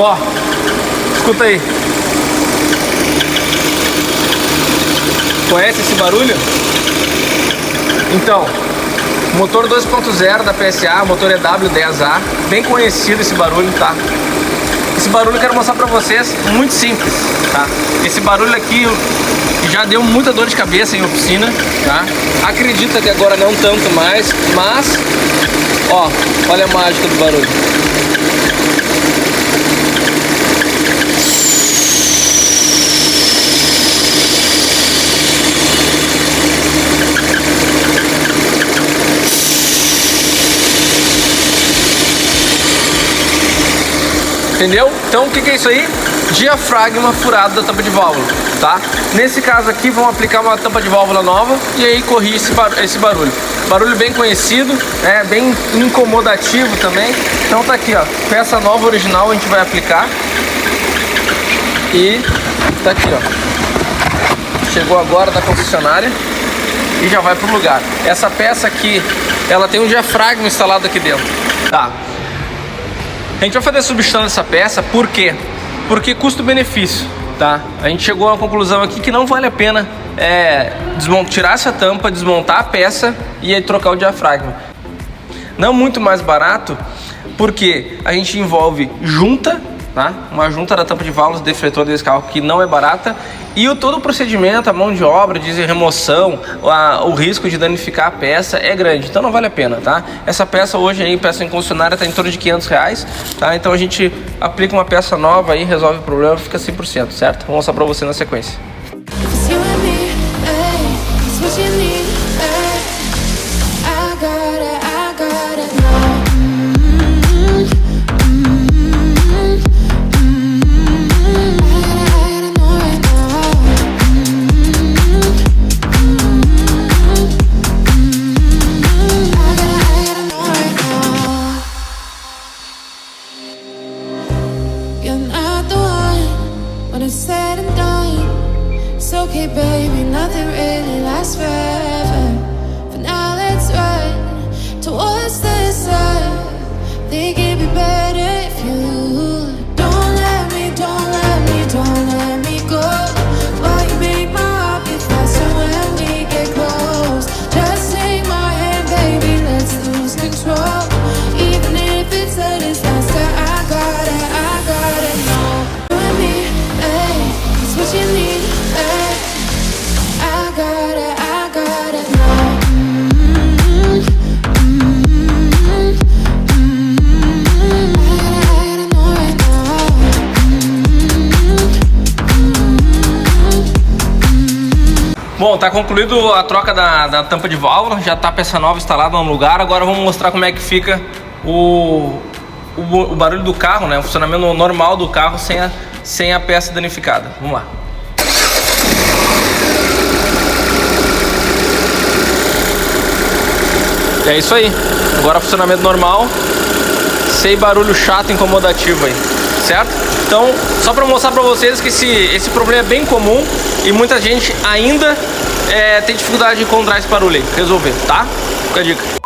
Ó, escuta aí. Conhece esse barulho? Então, motor 2.0 da PSA, motor EW10A, bem conhecido esse barulho, tá? Esse barulho eu quero mostrar pra vocês, muito simples, tá? Esse barulho aqui já deu muita dor de cabeça em oficina, tá? Acredita que agora não tanto mais, mas, ó, olha a mágica do barulho. Entendeu? Então o que é isso aí? Diafragma furado da tampa de válvula, tá? Nesse caso aqui vamos aplicar uma tampa de válvula nova e aí corrige esse barulho. Barulho bem conhecido, bem incomodativo também. Então tá aqui, ó, peça nova original a gente vai aplicar. E tá aqui, ó. Chegou agora da concessionária e já vai pro lugar. Essa peça aqui, ela tem um diafragma instalado aqui dentro, tá? A gente vai fazer a substituição dessa peça, por quê? Porque custo-benefício, tá? A gente chegou a uma conclusão aqui que não vale a pena tirar essa tampa, desmontar a peça e aí trocar o diafragma. Não muito mais barato, porque a gente envolve junta, tá? Uma junta da tampa de válvulas defletor desse carro que não é barata, e todo o procedimento, a mão de obra, de remoção, o risco de danificar a peça é grande, então não vale a pena, tá? Essa peça hoje aí, peça em concessionária, tá em torno de R$500, tá? Então a gente aplica uma peça nova aí, resolve o problema, fica 100%, certo? Vou mostrar pra você na sequência. Said and done, it's okay, baby. Nothing really lasts forever. For now, let's run towards the sun. Think it'd be better if you don't let me, don't let me, don't let me go. Why you make my heart beat faster when we get close? Just take my hand, baby, let's lose control. Even if it's a disaster, I gotta know. You and me, it's what you need, I gotta know. I gotta know right now. Bom, tá concluído a troca da tampa de válvula, já tá a peça nova instalada no lugar. Agora vamos mostrar como é que fica o barulho do carro, né? O funcionamento normal do carro sem a peça danificada. Vamos lá. É isso aí. Agora funcionamento normal, sem barulho chato, incomodativo aí, certo? Então, só para mostrar para vocês que esse problema é bem comum e muita gente ainda tem dificuldade de encontrar esse barulho aí, resolver, tá? Fica a dica.